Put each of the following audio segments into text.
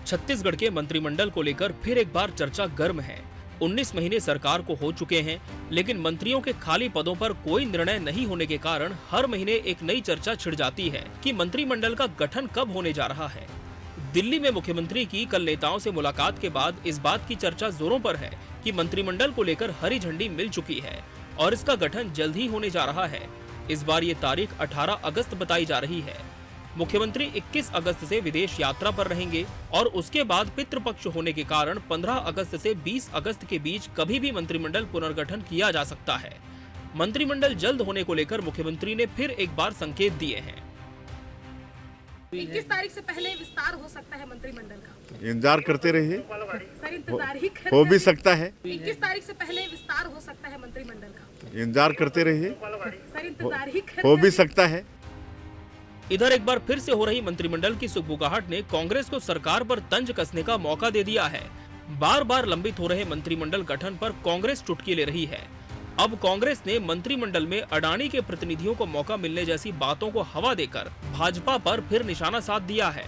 छत्तीसगढ़ के मंत्रिमंडल को लेकर फिर एक बार चर्चा गर्म है। 19 महीने सरकार को हो चुके हैं, लेकिन मंत्रियों के खाली पदों पर कोई निर्णय नहीं होने के कारण हर महीने एक नई चर्चा छिड़ जाती है कि मंत्रिमंडल का गठन कब होने जा रहा है। दिल्ली में मुख्यमंत्री की कल नेताओं से मुलाकात के बाद इस बात की चर्चा जोरों पर है कि मंत्रिमंडल को लेकर हरी झंडी मिल चुकी है और इसका गठन जल्द ही होने जा रहा है। इस बार ये तारीख 18 अगस्त बताई जा रही है। मुख्यमंत्री 21 अगस्त से विदेश यात्रा पर रहेंगे और उसके बाद पितृपक्ष होने के कारण 15 अगस्त से 20 अगस्त के बीच कभी भी मंत्रिमंडल पुनर्गठन किया जा सकता है। मंत्रिमंडल जल्द होने को लेकर मुख्यमंत्री ने फिर एक बार संकेत दिए हैं। 21 तारीख से पहले विस्तार हो सकता है मंत्रिमंडल का। इंतजार करते रहिए, सर इंतजार ही कर हो भी सकता है। 21 तारीख से पहले विस्तार हो सकता है मंत्रिमंडल का। इंतजार करते रहिए, सर इंतजार ही कर हो भी सकता है। इधर एक बार फिर से हो रही मंत्रिमंडल की सुगबुगाहट ने कांग्रेस को सरकार पर तंज कसने का मौका दे दिया है। बार बार लंबित हो रहे मंत्रिमंडल गठन पर कांग्रेस चुटकी ले रही है। अब कांग्रेस ने मंत्रिमंडल में अडानी के प्रतिनिधियों को मौका मिलने जैसी बातों को हवा देकर भाजपा पर फिर निशाना साध दिया है।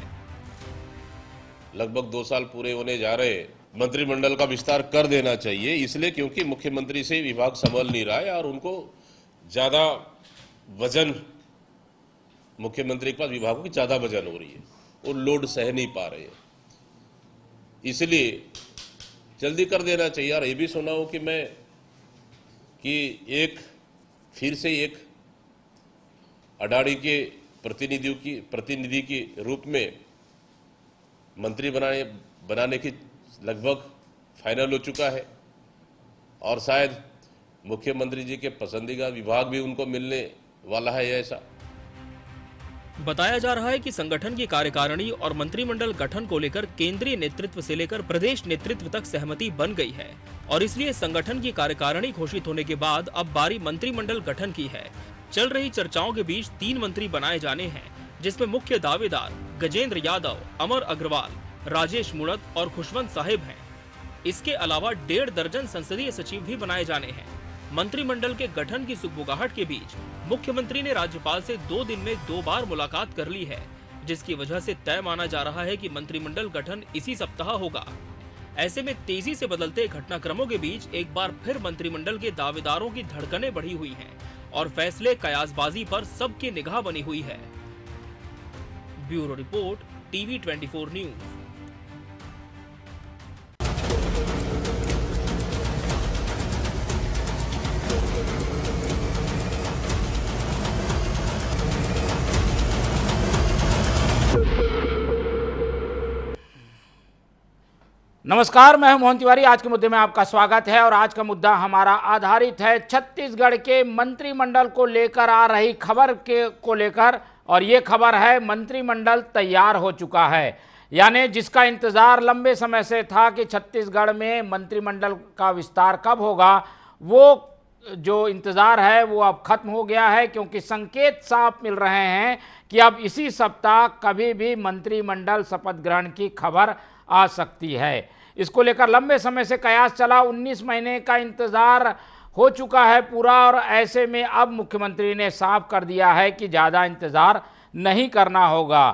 लगभग 2 साल पूरे होने जा रहे, मंत्रिमंडल का विस्तार कर देना चाहिए, इसलिए क्योंकि मुख्यमंत्री से विभाग संभल नहीं रहा है और उनको ज्यादा वजन, मुख्यमंत्री के पास विभागों की ज्यादा वजन हो रही है, वो लोड सह नहीं पा रहे हैं, इसलिए जल्दी कर देना चाहिए। और ये भी सुना हो कि फिर से एक अडानी के प्रतिनिधि के रूप में मंत्री बनाने की लगभग फाइनल हो चुका है और शायद मुख्यमंत्री जी के पसंदीदा विभाग भी उनको मिलने वाला है। ऐसा बताया जा रहा है कि संगठन की कार्यकारिणी और मंत्रिमंडल गठन को लेकर केंद्रीय नेतृत्व से लेकर प्रदेश नेतृत्व तक सहमति बन गई है और इसलिए संगठन की कार्यकारिणी घोषित होने के बाद अब बारी मंत्रिमंडल गठन की है। चल रही चर्चाओं के बीच 3 मंत्री बनाए जाने हैं, जिसमें मुख्य दावेदार गजेंद्र यादव, अमर अग्रवाल, राजेश मूणत और खुशवंत साहिब हैं। इसके अलावा 1.5 दर्जन संसदीय सचिव भी बनाए जाने हैं। मंत्रिमंडल के गठन की सुगबुगाहट के बीच मुख्यमंत्री ने राज्यपाल से 2 दिन में 2 बार मुलाकात कर ली है, जिसकी वजह से तय माना जा रहा है कि मंत्रिमंडल गठन इसी सप्ताह होगा। ऐसे में तेजी से बदलते घटनाक्रमों के बीच एक बार फिर मंत्रिमंडल के दावेदारों की धड़कनें बढ़ी हुई हैं और फैसले कयासबाजी पर सबकी निगाह बनी हुई है। Bureau report, TV 24 news. नमस्कार, मैं हूं मोहन तिवारी। आज के मुद्दे में आपका स्वागत है और आज का मुद्दा हमारा आधारित है छत्तीसगढ़ के मंत्रिमंडल को लेकर आ रही खबर को लेकर, और ये खबर है मंत्रिमंडल तैयार हो चुका है। यानी जिसका इंतजार लंबे समय से था कि छत्तीसगढ़ में मंत्रिमंडल का विस्तार कब होगा, वो जो इंतज़ार है वो अब खत्म हो गया है, क्योंकि संकेत साफ मिल रहे हैं कि अब इसी सप्ताह कभी भी मंत्रिमंडल शपथ ग्रहण की खबर आ सकती है। इसको लेकर लंबे समय से कयास चला, 19 महीने का इंतज़ार हो चुका है पूरा, और ऐसे में अब मुख्यमंत्री ने साफ कर दिया है कि ज़्यादा इंतज़ार नहीं करना होगा।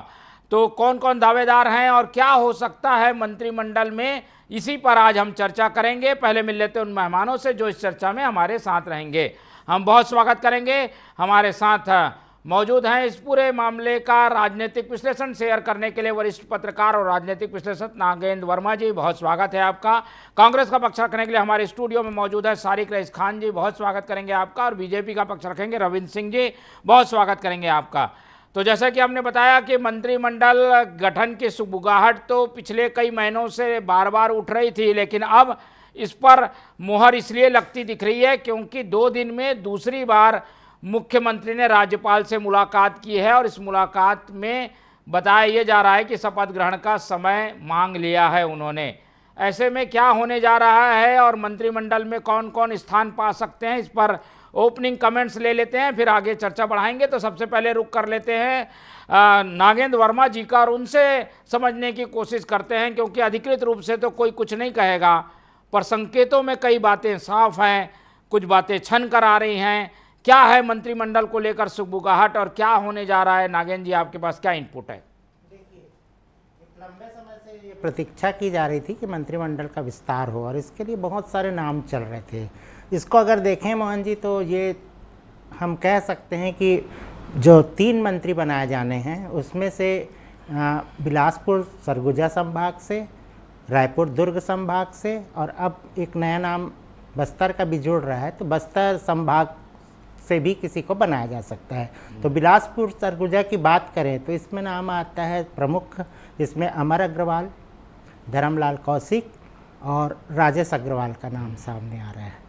तो कौन कौन दावेदार हैं और क्या हो सकता है मंत्रिमंडल में, इसी पर आज हम चर्चा करेंगे। पहले मिल लेते हैं उन मेहमानों से जो इस चर्चा में हमारे साथ रहेंगे। हम बहुत स्वागत करेंगे, हमारे साथ मौजूद हैं इस पूरे मामले का राजनीतिक विश्लेषण शेयर करने के लिए वरिष्ठ पत्रकार और राजनीतिक विश्लेषक नागेंद्र वर्मा जी, बहुत स्वागत है आपका। कांग्रेस का पक्ष रखने के लिए हमारे स्टूडियो में मौजूद है सारिक रईस खान जी, बहुत स्वागत करेंगे आपका। और बीजेपी का पक्ष रखेंगे रविंद्र सिंह जी, बहुत स्वागत करेंगे आपका। तो जैसा कि हमने बताया कि मंत्रिमंडल गठन की सुगबुगाहट तो पिछले कई महीनों से बार बार उठ रही थी, लेकिन अब इस पर मुहर इसलिए लगती दिख रही है क्योंकि 2 दिन में दूसरी बार मुख्यमंत्री ने राज्यपाल से मुलाकात की है और इस मुलाकात में बताया ये जा रहा है कि शपथ ग्रहण का समय मांग लिया है उन्होंने। ऐसे में क्या होने जा रहा है और मंत्रिमंडल में कौन कौन स्थान पा सकते हैं, इस पर ओपनिंग कमेंट्स ले लेते हैं, फिर आगे चर्चा बढ़ाएंगे। तो सबसे पहले रुक कर लेते हैं नागेंद्र वर्मा जी का और उनसे समझने की कोशिश करते हैं, क्योंकि अधिकृत रूप से तो कोई कुछ नहीं कहेगा, पर संकेतों में कई बातें साफ हैं, कुछ बातें छन कर आ रही हैं। क्या है मंत्रिमंडल को लेकर सुगबुगाहट और क्या होने जा रहा है? नागेंद्र जी, आपके पास क्या इनपुट है? देखिए, एक लंबे समय से ये प्रतीक्षा की जा रही थी कि मंत्रिमंडल का विस्तार हो और इसके लिए बहुत सारे नाम चल रहे थे। इसको अगर देखें मोहन जी तो ये हम कह सकते हैं कि जो 3 मंत्री बनाए जाने हैं उसमें से बिलासपुर सरगुजा संभाग से, रायपुर दुर्ग संभाग से और अब एक नया नाम बस्तर का भी जुड़ रहा है, तो बस्तर संभाग से भी किसी को बनाया जा सकता है। तो बिलासपुर सरगुजा की बात करें तो इसमें नाम आता है प्रमुख, इसमें अमर अग्रवाल, धर्मलाल कौशिक और राजेश अग्रवाल का नाम सामने आ रहा है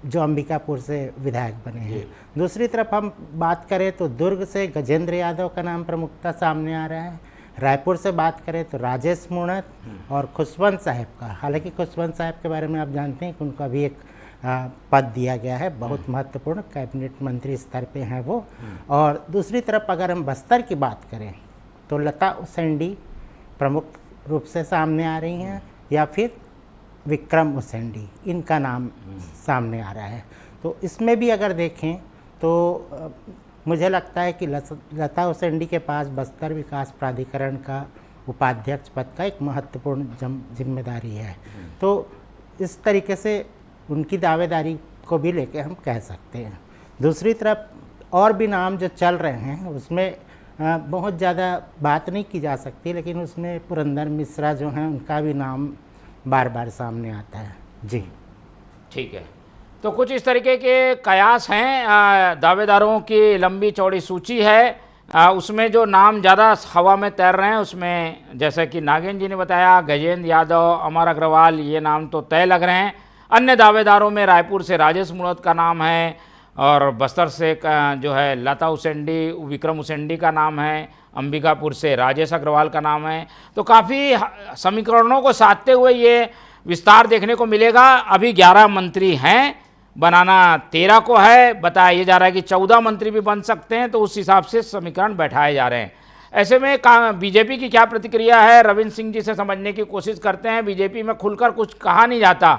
जो अंबिकापुर से विधायक बने हैं। दूसरी तरफ हम बात करें तो दुर्ग से गजेंद्र यादव का नाम प्रमुखता सामने आ रहा है। रायपुर से बात करें तो राजेश मूणत और खुशवंत साहब का, हालांकि खुशवंत साहब के बारे में आप जानते हैं कि उनको अभी एक पद दिया गया है, बहुत महत्वपूर्ण कैबिनेट मंत्री स्तर पे हैं वो। और दूसरी तरफ अगर हम बस्तर की बात करें तो लता उसेंडी प्रमुख रूप से सामने आ रही हैं या फिर विक्रम उसेंडी, इनका नाम सामने आ रहा है। तो इसमें भी अगर देखें तो मुझे लगता है कि लता उसेंडी के पास बस्तर विकास प्राधिकरण का उपाध्यक्ष पद का एक महत्वपूर्ण जिम्मेदारी है। तो इस तरीके से उनकी दावेदारी को भी लेके हम कह सकते हैं। दूसरी तरफ और भी नाम जो चल रहे हैं उसमें बहुत ज़्यादा बात नहीं की जा सकती, लेकिन उसमें पुरंदर मिश्रा जो हैं उनका भी नाम बार बार सामने आता है। जी ठीक है, तो कुछ इस तरीके के कयास हैं, दावेदारों की लंबी चौड़ी सूची है। उसमें जो नाम ज़्यादा हवा में तैर रहे हैं उसमें जैसे कि नागेंद्र जी ने बताया, गजेंद्र यादव, अमर अग्रवाल, ये नाम तो तय लग रहे हैं। अन्य दावेदारों में रायपुर से राजेश मूणत का नाम है और बस्तर से जो है लता उसेंडी, विक्रम उसेंडी का नाम है, अंबिकापुर से राजेश अग्रवाल का नाम है। तो काफ़ी समीकरणों को साधते हुए ये विस्तार देखने को मिलेगा। अभी 11 मंत्री हैं, बनाना 13 को है। बताया जा रहा है कि 14 मंत्री भी बन सकते हैं, तो उस हिसाब से समीकरण बैठाए जा रहे हैं। ऐसे में बीजेपी की क्या प्रतिक्रिया है, रविंद्र सिंह जी से समझने की कोशिश करते हैं। बीजेपी में खुलकर कुछ कहा नहीं जाता,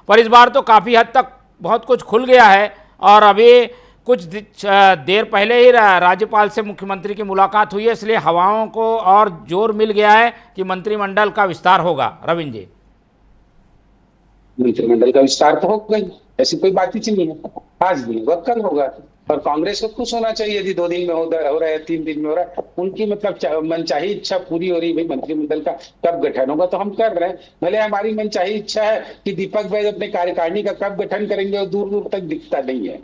पर इस बार तो काफ़ी हद तक बहुत कुछ खुल गया है। और अभी कुछ देर पहले ही राज्यपाल से मुख्यमंत्री की मुलाकात हुई है, इसलिए हवाओं को और जोर मिल गया है कि मंत्रिमंडल का विस्तार होगा। रविंद्र जी, मंत्रिमंडल का विस्तार तो होगा ही, ऐसी कोई बात ही नहीं है। आज भी होगा, कल होगा। और कांग्रेस को खुश होना चाहिए यदि 2 दिन में हो रहा है, 3 दिन में हो रहा है। उनकी मतलब मनचाही इच्छा पूरी हो रही। भाई मंत्रिमंडल का कब गठन होगा तो हम कर रहे हैं। भले हमारी मनचाही इच्छा है कि दीपक भाई अपने कार्यकारिणी का कब गठन करेंगे और दूर दूर तक दिखता नहीं है।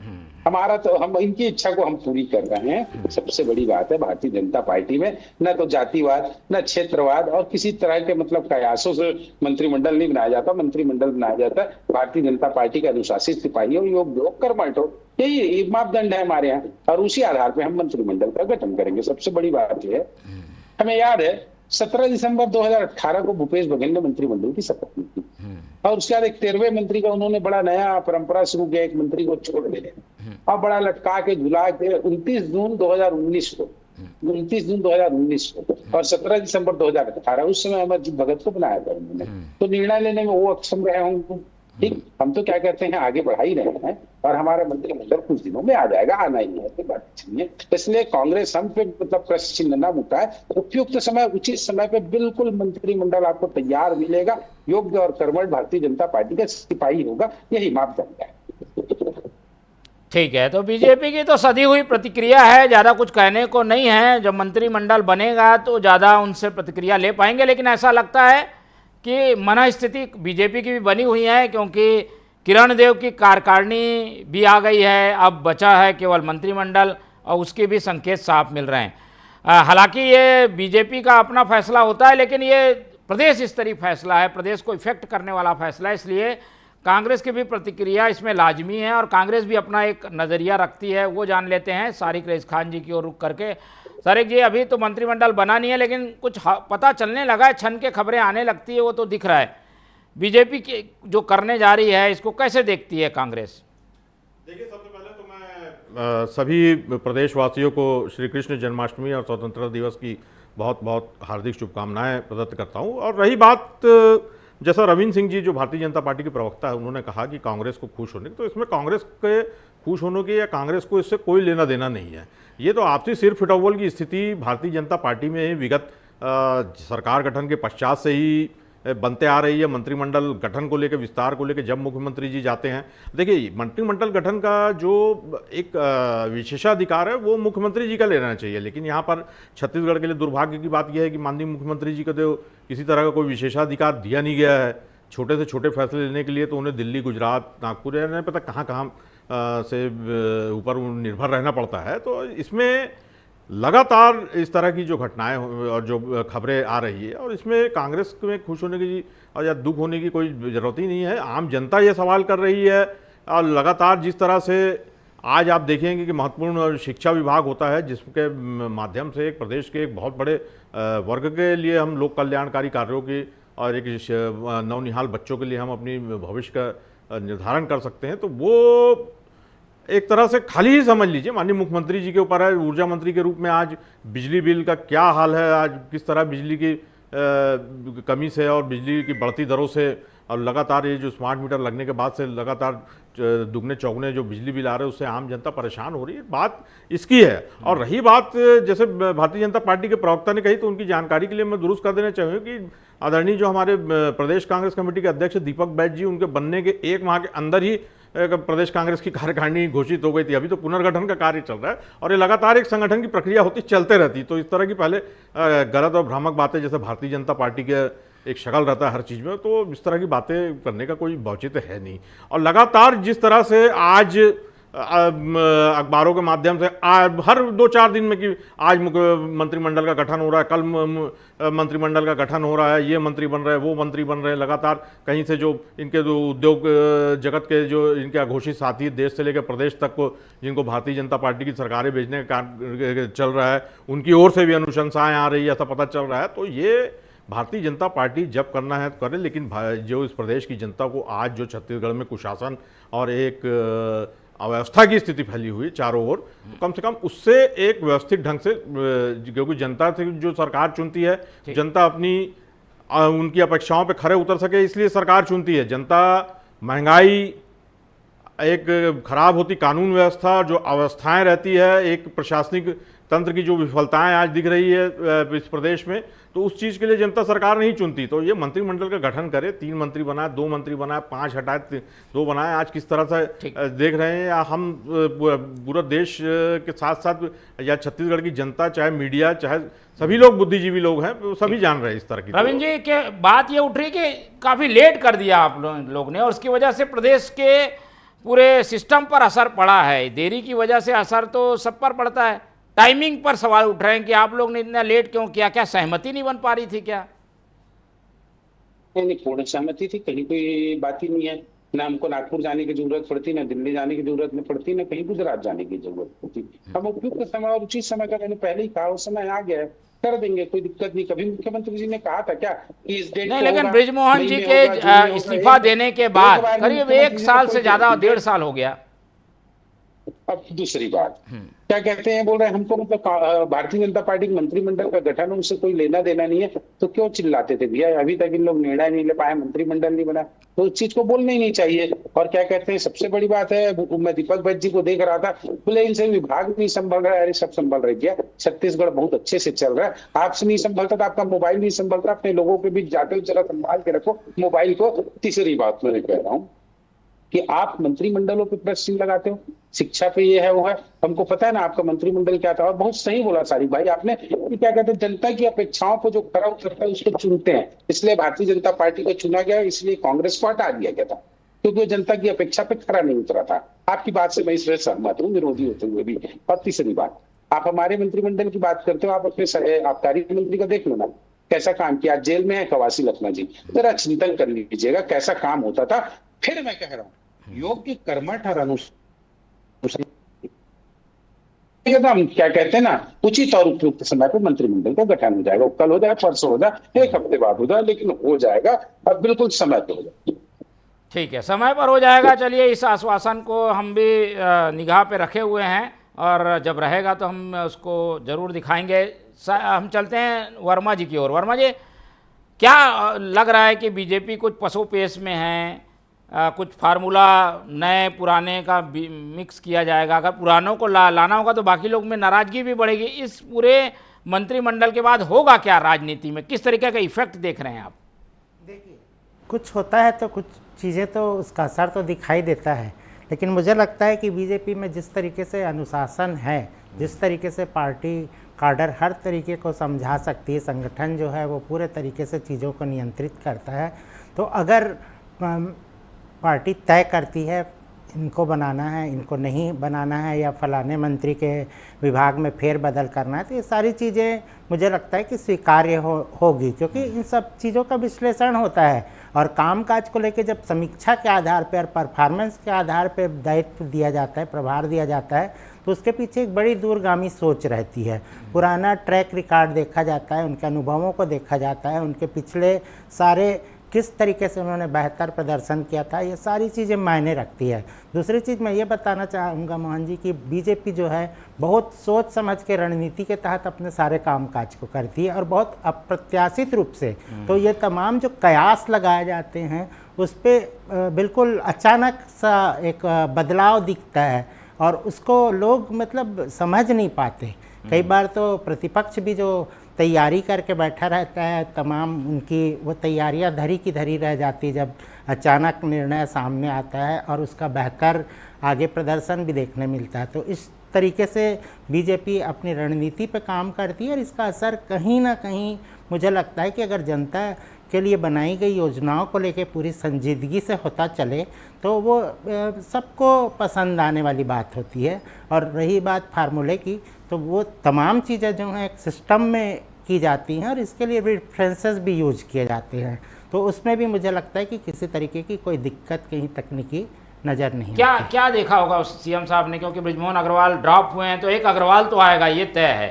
हमारा तो हम इनकी इच्छा को हम पूरी कर रहे हैं। सबसे बड़ी बात है भारतीय जनता पार्टी में न तो जातिवाद, न क्षेत्रवाद और किसी तरह के मतलब कयासों से मंत्रिमंडल नहीं बनाया जाता। मंत्रिमंडल बनाया जाता है भारतीय जनता पार्टी का अनुशासित सिपाही हो, योग्य हो, कर्मठ हो। यही मापदंड है हमारे यहाँ और उसी आधार पर हम मंत्रिमंडल का गठन करेंगे। सबसे बड़ी बात यह है, हमें याद है 17 दिसंबर 2018 को भूपेश बघेल ने मंत्रिमंडल की शपथ ली थी और उसके बाद एक 13वें मंत्री का उन्होंने बड़ा नया परंपरा शुरू किया, एक मंत्री को छोड़ देने और बड़ा लटका के झुला के 29 जून 2019 को और 17 दिसंबर 2018 उस समय अमरजीत भगत को बनाया था उन्होंने। तो निर्णय लेने में वो अक्षम रहे होंगे। ठीक, हम तो क्या कहते हैं आगे बढ़ा ही रहे हैं और हमारा मंत्रिमंडल कुछ दिनों में आ जाएगा, आना ही है, कोई बात नहीं है। इसलिए कांग्रेस हम पे मतलब प्रश्न चिन्ह ना उठाए। उपयुक्त समय, उचित समय पे बिल्कुल मंत्रिमंडल आपको तैयार मिलेगा। योग्य और कर्मठ भारतीय जनता पार्टी का सिपाही होगा, यही मापदंड है। ठीक है, तो बीजेपी की तो सदी हुई प्रतिक्रिया है, ज़्यादा कुछ कहने को नहीं है। जब मंत्रिमंडल बनेगा तो ज़्यादा उनसे प्रतिक्रिया ले पाएंगे, लेकिन ऐसा लगता है कि मनस्थिति बीजेपी की भी बनी हुई है, क्योंकि किरण देव की कार्यकारिणी भी आ गई है। अब बचा है केवल मंत्रिमंडल और उसके भी संकेत साफ मिल रहे हैं। हालांकि ये बीजेपी का अपना फैसला होता है, लेकिन ये प्रदेश स्तरीय फैसला है, प्रदेश को इफेक्ट करने वाला फैसला है। इसलिए कांग्रेस की भी प्रतिक्रिया इसमें लाजमी है और कांग्रेस भी अपना एक नज़रिया रखती है, वो जान लेते हैं। सारिक रईस खान जी की ओर रुख करके, सारिक जी, अभी तो मंत्रिमंडल बना नहीं है, लेकिन कुछ पता चलने लगा है, छन के खबरें आने लगती है, वो तो दिख रहा है। बीजेपी की जो करने जा रही है, इसको कैसे देखती है कांग्रेस? देखिए, सबसे पहले तो मैं सभी प्रदेशवासियों को श्री कृष्ण जन्माष्टमी और स्वतंत्रता दिवस की बहुत बहुत हार्दिक शुभकामनाएं प्रदत्त करता हूं। और रही बात, जैसा रविंद्र सिंह जी जो भारतीय जनता पार्टी के प्रवक्ता है, उन्होंने कहा कि कांग्रेस को खुश होने की, तो इसमें कांग्रेस के खुश होने की या कांग्रेस को इससे कोई लेना देना नहीं है। ये तो आपसी सिर फिटौवल की स्थिति भारतीय जनता पार्टी में विगत सरकार गठन के पश्चात से ही बनते आ रही है। मंत्रिमंडल गठन को लेकर, विस्तार को लेकर जब मुख्यमंत्री जी जाते हैं, देखिए मंत्रिमंडल गठन का जो एक विशेषाधिकार है वो मुख्यमंत्री जी का लेना चाहिए, लेकिन यहाँ पर छत्तीसगढ़ के लिए दुर्भाग्य की बात यह है कि माननीय मुख्यमंत्री जी को तो किसी तरह का कोई विशेषाधिकार दिया नहीं गया है। छोटे से छोटे फैसले लेने के लिए तो उन्हें दिल्ली, गुजरात, नागपुर या नहीं पता कहाँ से ऊपर निर्भर रहना पड़ता है। तो इसमें लगातार इस तरह की जो घटनाएं और जो खबरें आ रही है, और इसमें कांग्रेस में खुश होने की और या दुख होने की कोई ज़रूरत ही नहीं है। आम जनता ये सवाल कर रही है, और लगातार जिस तरह से आज आप देखेंगे कि महत्वपूर्ण शिक्षा विभाग होता है, जिसके माध्यम से एक प्रदेश के एक बहुत बड़े वर्ग के लिए हम लोक कल्याणकारी कार्यों की और एक नवनिहाल बच्चों के लिए हम अपनी भविष्य का निर्धारण कर सकते हैं, तो वो एक तरह से खाली ही समझ लीजिए माननीय मुख्यमंत्री जी के ऊपर है। ऊर्जा मंत्री के रूप में आज बिजली बिल का क्या हाल है, आज किस तरह बिजली की कमी से और बिजली की बढ़ती दरों से और लगातार ये जो स्मार्ट मीटर लगने के बाद से लगातार दुगने चौगने जो बिजली बिल आ रहे हैं उससे आम जनता परेशान हो रही है, बात इसकी है। और रही बात जैसे भारतीय जनता पार्टी के प्रवक्ता ने कही, तो उनकी जानकारी के लिए मैं दुरुस्त कर देना चाहूँगा कि आदरणीय जो हमारे प्रदेश कांग्रेस कमेटी के अध्यक्ष दीपक बैज जी, उनके बनने के 1 माह के अंदर ही प्रदेश कांग्रेस की कार्यकारिणी घोषित हो गई थी। अभी तो पुनर्गठन का कार्य चल रहा है और ये लगातार एक संगठन की प्रक्रिया होती चलते रहती। तो इस तरह की पहले गलत और भ्रामक बातें, जैसे भारतीय जनता पार्टी के एक शक्ल रहता है हर चीज़ में, तो इस तरह की बातें करने का कोई औचित्य है नहीं। और लगातार जिस तरह से आज अखबारों के माध्यम से हर 2-4 दिन में कि आज मंत्रिमंडल का गठन हो रहा है, कल मंत्रिमंडल का गठन हो रहा है, ये मंत्री बन रहे हैं, वो मंत्री बन रहे हैं, लगातार कहीं से जो इनके जो उद्योग जगत के जो इनके अघोषित साथी देश से लेकर प्रदेश तक को जिनको भारतीय जनता पार्टी की सरकारें भेजने का कार्य चल रहा है, उनकी ओर से भी अनुशंसाएं आ रही है, ऐसा पता चल रहा है। तो ये भारतीय जनता पार्टी जब करना है तो करे, लेकिन जो इस प्रदेश की जनता को आज जो छत्तीसगढ़ में कुशासन और एक अव्यवस्था की स्थिति फैली हुई चारों ओर, तो कम से कम उससे एक व्यवस्थित ढंग से, क्योंकि जनता से जो सरकार चुनती है, जनता अपनी उनकी अपेक्षाओं पे खरे उतर सके इसलिए सरकार चुनती है। जनता महंगाई, एक खराब होती कानून व्यवस्था, जो अवस्थाएं रहती है, एक प्रशासनिक तंत्र की जो विफलताएं आज दिख रही है इस प्रदेश में, तो उस चीज़ के लिए जनता सरकार नहीं चुनती। तो ये मंत्रिमंडल का गठन करे, 3 मंत्री बनाए, 2 मंत्री बनाए, 5 हटाए, 2 बनाए, आज किस तरह से देख रहे हैं। या हम पूरा देश के साथ साथ या छत्तीसगढ़ की जनता, चाहे मीडिया, चाहे सभी लोग बुद्धिजीवी लोग हैं, सभी जान रहे हैं इस तरह की। रविंद्र जी के बात ये उठ रही कि काफ़ी लेट कर दिया आप लोग ने, और उसकी वजह से प्रदेश के पूरे सिस्टम पर असर पड़ा है। देरी की वजह से असर तो सब पर पड़ता है। टाइमिंग पर सवाल उठ रहे हैं कि आप लोग ने इतना लेट क्यों किया, क्या सहमति नहीं बन पा रही थी क्या? नहीं, पूर्ण सहमति थी, कहीं कोई बात ही नहीं है। ना हमको नागपुर जाने की जरूरत पड़ती, ना दिल्ली जाने की जरूरत नहीं पड़ती, ना कहीं गुजरात जाने की जरूरत पड़ती। हम उपयुक्त समय और उचित समय का मैंने पहले ही कहा, उस समय आ गया है, कर देंगे, कोई दिक्कत नहीं। कभी मुख्यमंत्री जी ने कहा था क्या कि इस डेट नहीं, लेकिन बृजमोहन जी के इस्तीफा देने के बाद करीब 1 साल से ज्यादा, 1.5 साल हो गया। अब दूसरी बात क्या कहते हैं, बोल रहे हैं हमको मतलब भारतीय जनता पार्टी के मंत्रिमंडल का गठन उनसे कोई लेना देना नहीं है, तो क्यों चिल्लाते थे भैया? अभी तक इन लोग निर्णय नहीं ले पाए, मंत्रिमंडल नहीं बना, तो उस चीज को बोलना ही नहीं चाहिए। और क्या कहते हैं, सबसे बड़ी बात है, मैं दीपक बैज जी को देख रहा था, बोले इनसे विभाग नहीं संभल रहा है। अरे सब संभल रही है, छत्तीसगढ़ बहुत अच्छे से चल रहा है। आपसे नहीं संभलता तो आपका मोबाइल नहीं संभलता, अपने लोगों के बीच जाते हो, जरा संभाल के रखो मोबाइल को। तीसरी बात मैं कह रहा हूँ कि आप मंत्रिमंडलों पे प्रश्न लगाते हो, शिक्षा पे ये है वो है, हमको पता है ना आपका मंत्रिमंडल क्या था। और बहुत सही बोला सारिक भाई आपने कि क्या कहते हैं, जनता की अपेक्षाओं पर जो खरा उतरता है उसको चुनते हैं, इसलिए भारतीय जनता पार्टी को चुना गया, इसलिए कांग्रेस को हटा दिया गया था क्योंकि वो जनता की अपेक्षा पे खरा नहीं उतरा था। आपकी बात से मैं इसलिए सहमत हूँ, विरोधी होते हुए भी। और तीसरी बात, आप हमारे मंत्रिमंडल की बात करते हो, आप अपने आबकारी मंत्री का देख लो ना, कैसा काम किया। जेल में है कवासी लखमा जी, जरा चिंतन कर लीजिएगा कैसा काम होता था। फिर मैं कह रहा हूँ, योग्य कर्मठ और हम क्या कहते हैं ना, उचित और उपयुक्त समय पर मंत्रिमंडल का गठन हो जाएगा। कल हो जाए, परसों हो जाए, 1 हफ्ते बाद हो जाए, लेकिन हो जाएगा। अब बिल्कुल समय पर हो जाएगा। ठीक है, समय पर हो जाएगा। चलिए, इस आश्वासन को हम भी निगाह पे रखे हुए हैं, और जब रहेगा तो हम उसको जरूर दिखाएंगे। हम चलते हैं वर्मा जी की ओर। वर्मा जी, क्या लग रहा है कि बीजेपी कुछ पसोपेश में है? कुछ फार्मूला नए पुराने का मिक्स किया जाएगा। अगर पुरानों को लाना होगा तो बाकी लोग में नाराजगी भी बढ़ेगी। इस पूरे मंत्रिमंडल के बाद होगा क्या राजनीति में, किस तरीके का इफेक्ट देख रहे हैं आप? देखिए, कुछ होता है तो कुछ चीज़ें तो उसका असर तो दिखाई देता है, लेकिन मुझे लगता है कि बीजेपी में जिस तरीके से अनुशासन है, जिस तरीके से पार्टी काडर हर तरीके को समझा सकती है, संगठन जो है वो पूरे तरीके से चीज़ों को नियंत्रित करता है, तो अगर पार्टी तय करती है इनको बनाना है, इनको नहीं बनाना है, या फलाने मंत्री के विभाग में फेरबदल करना है, तो ये सारी चीज़ें मुझे लगता है कि स्वीकार्य होगी, क्योंकि इन सब चीज़ों का विश्लेषण होता है। और कामकाज को लेकर जब समीक्षा के आधार पर और परफॉर्मेंस के आधार पर दायित्व दिया जाता है, प्रभार दिया जाता है, तो उसके पीछे एक बड़ी दूरगामी सोच रहती है। पुराना ट्रैक रिकॉर्ड देखा जाता है, उनके अनुभवों को देखा जाता है, उनके पिछले सारे किस तरीके से उन्होंने बेहतर प्रदर्शन किया था, ये सारी चीज़ें मायने रखती है। दूसरी चीज़ मैं ये बताना चाहूँगा मोहन जी कि बीजेपी जो है बहुत सोच समझ के रणनीति के तहत अपने सारे कामकाज को करती है, और बहुत अप्रत्याशित रूप से। तो ये तमाम जो कयास लगाए जाते हैं उस पर बिल्कुल अचानक सा एक बदलाव दिखता है, और उसको लोग मतलब समझ नहीं पाते। कई बार तो प्रतिपक्ष भी जो तैयारी करके बैठा रहता है, तमाम उनकी वो तैयारियां धरी की धरी रह जाती जब अचानक निर्णय सामने आता है, और उसका बेहतर आगे प्रदर्शन भी देखने मिलता है। तो इस तरीके से बीजेपी अपनी रणनीति पे काम करती है, और इसका असर कहीं ना कहीं मुझे लगता है कि अगर जनता के लिए बनाई गई योजनाओं को लेकर पूरी संजीदगी से होता चले तो वो सबको पसंद आने वाली बात होती है। और रही बात फार्मूले की, तो वो तमाम चीज़ें जो हैं एक सिस्टम में की जाती हैं, और इसके लिए रेफरेंसेस भी यूज किए जाते हैं, तो उसमें भी मुझे लगता है कि किसी तरीके की कोई दिक्कत कहीं तकनीकी नज़र नहीं आती। क्या देखा होगा उस सीएम साहब ने, क्योंकि बृजमोहन अग्रवाल ड्रॉप हुए हैं तो एक अग्रवाल तो आएगा, ये तय है।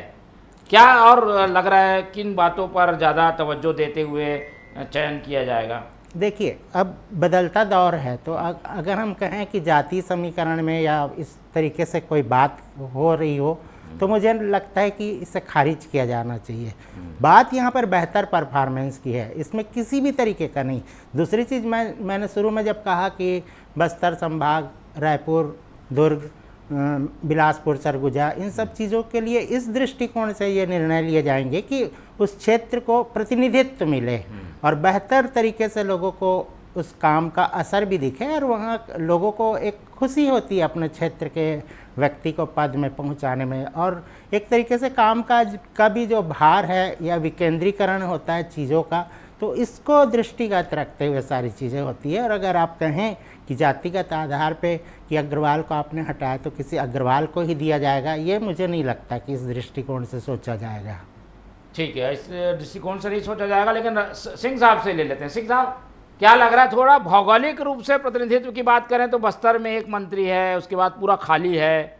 क्या और लग रहा है किन बातों पर ज़्यादा तवज्जो देते हुए चयन किया जाएगा? देखिए, अब बदलता दौर है, तो अगर हम कहें कि जाति समीकरण में या इस तरीके से कोई बात हो रही हो, तो मुझे लगता है कि इसे खारिज किया जाना चाहिए। बात यहाँ पर बेहतर परफॉर्मेंस की है, इसमें किसी भी तरीके का नहीं। दूसरी चीज़, मैंने शुरू में जब कहा कि बस्तर संभाग, रायपुर, दुर्ग, बिलासपुर, सरगुजा, इन सब चीज़ों के लिए इस दृष्टिकोण से ये निर्णय लिए जाएंगे कि उस क्षेत्र को प्रतिनिधित्व मिले और बेहतर तरीके से लोगों को उस काम का असर भी दिखे, और वहाँ लोगों को एक खुशी होती है अपने क्षेत्र के व्यक्ति को पद में पहुँचाने में। और एक तरीके से कामकाज का भी जो भार है या विकेंद्रीकरण होता है चीज़ों का, तो इसको दृष्टिगत रखते हुए सारी चीज़ें होती है। और अगर आप कहें कि जातिगत आधार पे कि अग्रवाल को आपने हटाया तो किसी अग्रवाल को ही दिया जाएगा, ये मुझे नहीं लगता कि इस दृष्टिकोण से सोचा जाएगा। ठीक है, इस दृष्टिकोण से नहीं सोचा जाएगा, लेकिन सिंह साहब से ले लेते हैं। सिंह साहब, क्या लग रहा है, थोड़ा भौगोलिक रूप से प्रतिनिधित्व की बात करें तो बस्तर में एक मंत्री है, उसके बाद पूरा खाली है,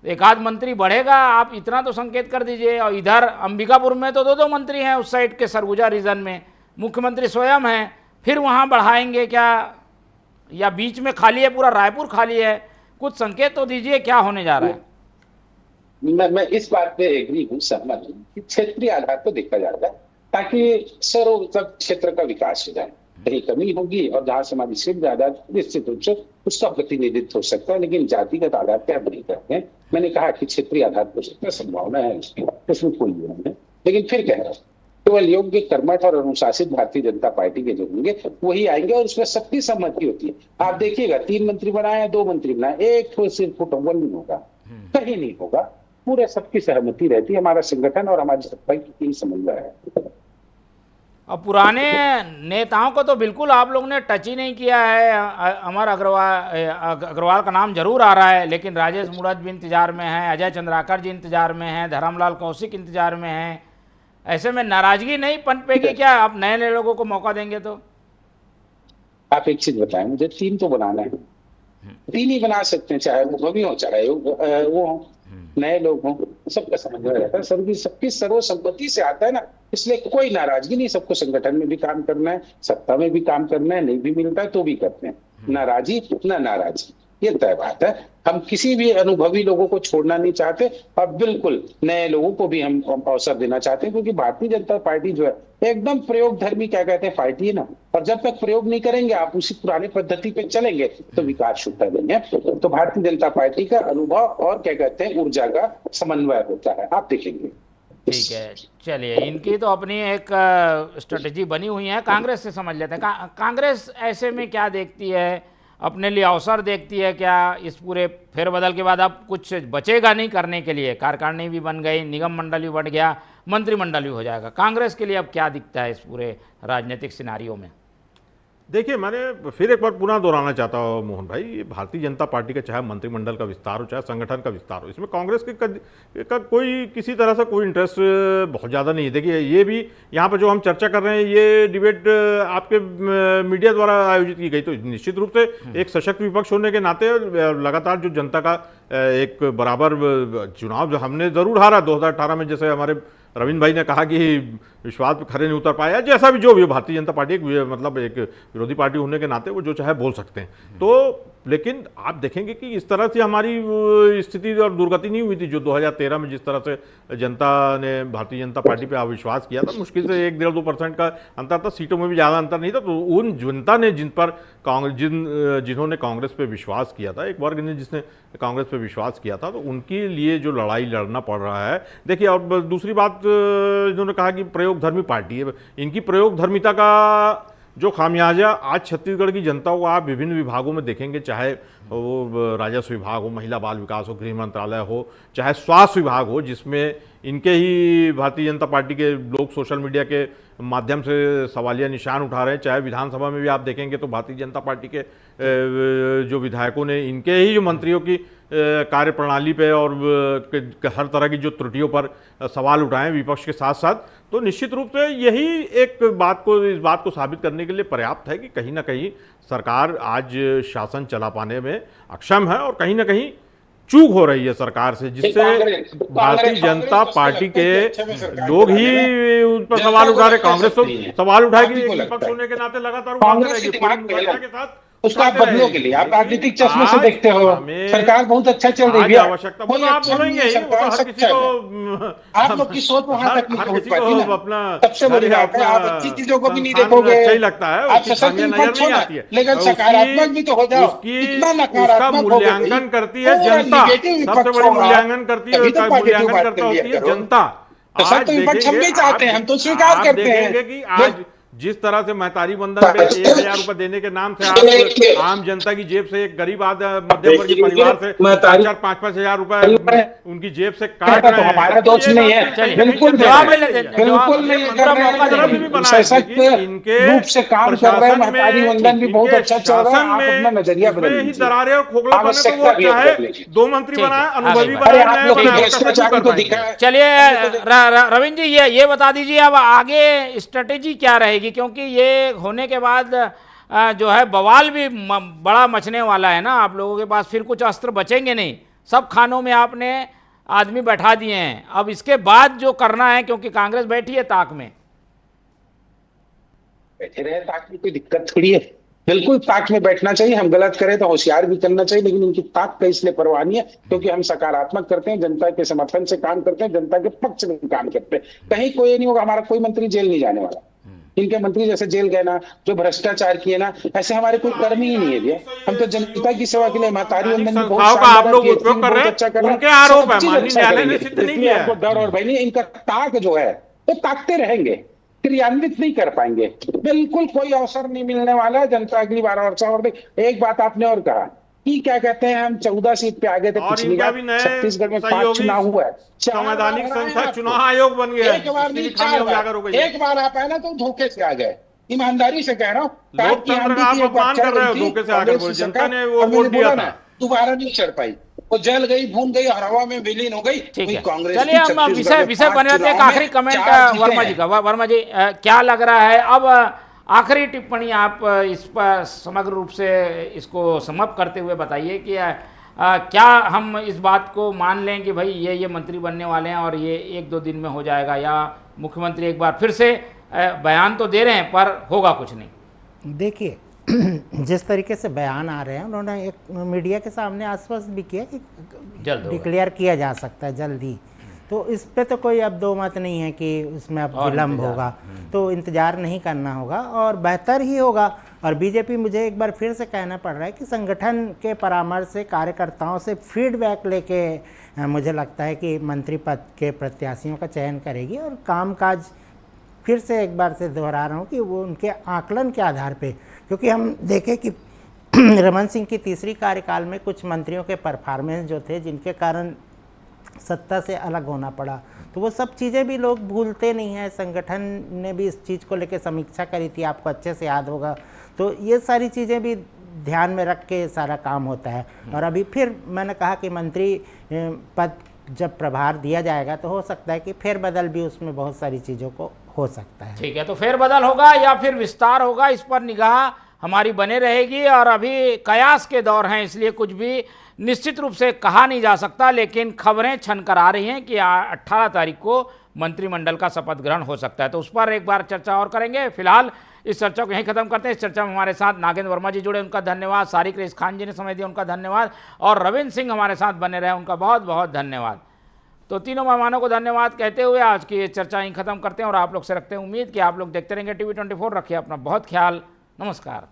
एक आध मंत्री बढ़ेगा, आप इतना तो संकेत कर दीजिए। और इधर अंबिकापुर में तो दो मंत्री हैं, उस साइड के सरगुजा रीजन में मुख्यमंत्री स्वयं हैं, फिर वहाँ बढ़ाएंगे क्या, या बीच में खाली है, पूरा रायपुर खाली है? कुछ संकेत तो दीजिए, क्या होने जा रहा है? मैं इस बात पे एग्री हूँ, सहमत हूँ कि क्षेत्रीय आधार पर देखा जाएगा, ताकि सब क्षेत्र का विकास हो जाए। कहीं कमी होगी और जहाँ समाधि से ज्यादा निश्चित रूप से उसका प्रतिनिधित्व हो सकता है, लेकिन जातिगत आधार पर आप नहीं करते हैं। मैंने कहा कि क्षेत्रीय आधार पर सकता संभावना है उसकी, उसमें कोई नहीं है, लेकिन फिर कह रहा हूँ केवल योग्य, कर्मठ और अनुशासित भारतीय जनता पार्टी के जो होंगे वही आएंगे, और उसमें सबकी सहमति होती है। आप देखिएगा, 3 मंत्री बनाए, 2 मंत्री बनाए, एक सिर्फ फुटबॉल नहीं होगा, कहीं नहीं होगा, पूरे सबकी सहमति रहती है। हमारा संगठन और हमारी सत्ता की समझ रहा है। अब पुराने नेताओं को तो बिल्कुल आप लोगों ने टच ही नहीं किया है। अमर अग्रवाल का नाम जरूर आ रहा है, लेकिन राजेश मूणत भी इंतजार में है, अजय चंद्राकर जी इंतजार में हैं, धर्मलाल कौशिक इंतजार में हैं। ऐसे में नाराजगी नहीं पनपेगी क्या? आप नए नए लोगों को मौका देंगे तो? आप एक चीज बताएं मुझे, 3 तो बनाना है, 3 ही बना सकते हैं, चाहे वो कभी हो चाहे वो हो, नए लोग हों, सबका समझ में रहता है। सबकी सर्वसम्मति से आता है ना, इसलिए कोई नाराजगी नहीं। सबको संगठन में भी काम करना है, सत्ता में भी काम करना है, नहीं भी मिलता है तो भी करते हैं, नाराजी ना नाराजी। ये तय बात है। हम किसी भी अनुभवी लोगों को छोड़ना नहीं चाहते और बिल्कुल नए लोगों को भी हम अवसर देना चाहते हैं, क्योंकि भारतीय जनता पार्टी जो है एकदम प्रयोग धर्मी क्या कहते हैं पार्टी है ना, और जब तक प्रयोग नहीं करेंगे, आप उसी पुरानी पद्धति पे चलेंगे तो विकास छूटता नहीं है। तो भारतीय जनता पार्टी का अनुभव और क्या कहते हैं ऊर्जा का समन्वय होता है, आप देखेंगे। ठीक है, चलिए, इनकी तो अपनी एक स्ट्रेटेजी बनी हुई है। कांग्रेस से समझ लेते हैं। कांग्रेस ऐसे में क्या देखती है, अपने लिए अवसर देखती है क्या? इस पूरे फेरबदल के बाद अब कुछ बचेगा नहीं करने के लिए, कार्यकारिणी भी बन गई, निगम मंडल भी बन गया, मंत्रिमंडल भी हो जाएगा। कांग्रेस के लिए अब क्या दिखता है इस पूरे राजनीतिक सिनारियो में? देखिए, मैंने फिर एक बार पुनः दोहराना चाहता हूँ मोहन भाई, ये भारतीय जनता पार्टी का चाहे मंत्रिमंडल का विस्तार हो चाहे संगठन का विस्तार हो, इसमें कांग्रेस का कोई किसी तरह से कोई इंटरेस्ट बहुत ज़्यादा नहीं है। देखिए, ये भी यहाँ पर जो हम चर्चा कर रहे हैं, ये डिबेट आपके मीडिया द्वारा आयोजित की गई, तो निश्चित रूप से एक सशक्त विपक्ष होने के नाते लगातार जो जनता का एक बराबर चुनाव जो हमने ज़रूर हारा 2018 में, जैसे हमारे रविंद्र भाई ने कहा कि विश्वास पे खरे नहीं उतर पाया, जैसा भी जो भी, भारतीय जनता पार्टी एक मतलब एक विरोधी पार्टी होने के नाते वो जो चाहे बोल सकते हैं। तो लेकिन आप देखेंगे कि इस तरह से हमारी स्थिति और दुर्गति नहीं हुई थी जो 2013 में जिस तरह से जनता ने भारतीय जनता पार्टी पे अविश्वास किया था। मुश्किल से 1-1.5-2% का अंतर था, सीटों में भी ज़्यादा अंतर नहीं था। तो उन जनता ने जिन्होंने कांग्रेस पे विश्वास किया था, एक वर्ग ने जिसने कांग्रेस पे विश्वास किया था, तो उनके लिए जो लड़ाई लड़ना पड़ रहा है। देखिए, और दूसरी बात, इन्होंने कहा कि प्रयोग धर्मी पार्टी है, इनकी प्रयोग धर्मिता का जो खामियाजा आज छत्तीसगढ़ की जनता को आप विभिन्न विभागों में देखेंगे, चाहे वो राजस्व विभाग हो, महिला बाल विकास हो, गृह मंत्रालय हो, चाहे स्वास्थ्य विभाग हो, जिसमें इनके ही भारतीय जनता पार्टी के लोग सोशल मीडिया के माध्यम से सवालिया निशान उठा रहे हैं, चाहे विधानसभा में भी आप देखेंगे तो भारतीय जनता पार्टी के जो विधायकों ने इनके ही जो मंत्रियों की कार्यप्रणाली पे और हर तरह की जो त्रुटियों पर सवाल उठाएं विपक्ष के साथ साथ, तो निश्चित रूप से यही एक इस बात को साबित करने के लिए पर्याप्त है कि कहीं ना कहीं सरकार आज शासन चला पाने में अक्षम है और कहीं ना कहीं चूक हो रही है सरकार से, जिससे भारतीय जनता पार्टी के लोग ही उन पर सवाल उठा रहे। कांग्रेस तो सवाल उठाए कि विपक्ष होने के नाते लगातार कांग्रेस के साथ उसका आप बदलों के लिए आप राजनीतिक चश्मे से देखते हो, सरकार बहुत अच्छा चल रही है, आवश्यकता आप बोलेंगे आप लोग की सोच वहां तक नहीं पहुंच पाती ना, अपना सबसे बड़ी बात है। आप अच्छी चीजों को भी नहीं देखोगे, अच्छा ही लगता है, आप सशक्त विपक्ष हो ना, लेकिन सकारात्मक भी तो हो जाओ। इतना नकारात्मक मूल्यांकन करती है जनता, सबसे बड़ी मूल्यांकन करती है, मूल्यांकन करता होती है जनता। सशक्त विपक्ष हम भी चाहते हैं, हम तो स्वीकार करते हैं कि आज जिस तरह से महतारी बंधन पे 1000 रुपए देने के नाम से आप आम जनता की जेब से, एक गरीब मध्यम वर्गीय परिवार से 4-5 हजार रुपए उनकी जेब से काट रहे हैं, हमारा दोष नहीं है, बिल्कुल बिल्कुल नहीं। सशक्त रूप से काम कर रहे हैं, महतारी बंधन भी बहुत अच्छा चल रहा है, आप अपना नजरिया बदलिए। दरारें और खोखला बने तो वो चाहे 2 मंत्री बनाए, अनुभवी बनाए। चलिए रविंद्र जी, ये बता दीजिए अब आगे स्ट्रेटेजी क्या रहेगी, क्योंकि ये होने के बाद जो है बवाल भी बड़ा मचने वाला है ना। आप लोगों के पास फिर कुछ अस्त्र बचेंगे नहीं, सब खानों में आपने आदमी बैठा दिए हैं। अब इसके बाद जो करना है, क्योंकि कांग्रेस बैठी है ताक में, बैठे रहे ताक में, कोई दिक्कत थोड़ी है, बिल्कुल ताक में बैठना चाहिए। हम गलत करें तो होशियार भी करना चाहिए, लेकिन इनकी ताक का इसलिए परवाह नहीं है क्योंकि हम सकारात्मक करते हैं, जनता के समर्थन से काम करते हैं, जनता के पक्ष में काम करते हैं। कहीं कोई नहीं होगा, हमारा कोई मंत्री जेल नहीं जाने वाला। इनके मंत्री जैसे जेल गए ना, जो भ्रष्टाचार किए ना, ऐसे हमारे कोई कर्मी ही नहीं है भैया। हम तो जनता की सेवा के लिए महतारी बंधन भी बहुत आप लोग उपयोग कर रहे हैं, उनके आरोप है, माननीय न्यायालय ने सिद्ध नहीं किया। आपको डर और भय नहीं, इनका ताक जो है वो ताकते रहेंगे, क्रियान्वित नहीं कर पाएंगे, बिल्कुल कोई अवसर नहीं मिलने वाला है। जनता अगली बार और एक बात आपने और कहा कि क्या कहते हैं, हम 14 सीट पे आ गए थे पिछली बार, छत्तीसगढ़ में 5 चुनाव हुआ है, संवैधानिक संस्था चुनाव आयोग बन गया, एक बार नहीं 4 बार, एक बार आप है ना तो धोखे से आ गए। ईमानदारी से कह रहा हूँ, लोकतंत्र का आप अपमान कर रहे हो, धोखे से आकर बोल, जनता ने वो वोट दिया था, दोबारा नहीं चढ़ पाई, वो जल गई, भून गई, हवा में विलीन हो गई। कांग्रेस। चलिए हम विषय बने रहते हैं। आखिरी कमेंट वर्मा जी का। वर्मा जी, क्या लग रहा है अब, आखिरी टिप्पणी आप इस पर समग्र रूप से इसको समाप्त करते हुए बताइए कि क्या हम इस बात को मान लें कि भाई ये मंत्री बनने वाले हैं और ये 1-2 दिन में हो जाएगा, या मुख्यमंत्री एक बार फिर से बयान तो दे रहे हैं पर होगा कुछ नहीं? देखिए, जिस तरीके से बयान आ रहे हैं, उन्होंने एक मीडिया के सामने आश्वस्त भी किया कि जल्द होगा। डिक्लेयर किया जा सकता है जल्दी। तो इस पे तो कोई अब दो मत नहीं है कि उसमें अब विलम्ब होगा, तो इंतज़ार नहीं करना होगा और बेहतर ही होगा। और बीजेपी, मुझे एक बार फिर से कहना पड़ रहा है कि संगठन के परामर्श से, कार्यकर्ताओं से फीडबैक लेके मुझे लगता है कि मंत्री पद के प्रत्याशियों का चयन करेगी। और कामकाज फिर से एक बार से दोहरा रहा हूँ कि वो उनके आकलन के आधार पे, क्योंकि हम देखें कि रमन सिंह की तीसरी कार्यकाल में कुछ मंत्रियों के परफॉर्मेंस जो थे, जिनके कारण सत्ता से अलग होना पड़ा, तो वो सब चीज़ें भी लोग भूलते नहीं हैं। संगठन ने भी इस चीज़ को लेकर समीक्षा करी थी, आपको अच्छे से याद होगा। तो ये सारी चीज़ें भी ध्यान में रख के सारा काम होता है। और अभी फिर मैंने कहा कि मंत्री पद जब प्रभार दिया जाएगा तो हो सकता है कि फेरबदल भी उसमें बहुत सारी चीज़ों को हो सकता है। ठीक है, तो फेरबदल होगा या फिर विस्तार होगा, इस पर निगाह हमारी बने रहेगी। और अभी कयास के दौर हैं, इसलिए कुछ भी निश्चित रूप से कहा नहीं जा सकता, लेकिन खबरें छनकर आ रही हैं कि 18 तारीख को मंत्रिमंडल का शपथ ग्रहण हो सकता है। तो उस पर एक बार चर्चा और करेंगे। फिलहाल इस चर्चा को यहीं खत्म करते हैं। इस चर्चा में हमारे साथ नागेंद्र वर्मा जी जुड़े, उनका धन्यवाद। सारिक रेस खान जी ने समय दिया, उनका धन्यवाद। और रविंद्र सिंह हमारे साथ बने रहे, उनका बहुत बहुत धन्यवाद। तो तीनों मेहमानों को धन्यवाद कहते हुए आज की ये चर्चा यहीं खत्म करते हैं और आप लोग से रखते हैं उम्मीद कि आप लोग देखते रहेंगे TV24। रखिए अपना बहुत ख्याल। नमस्कार।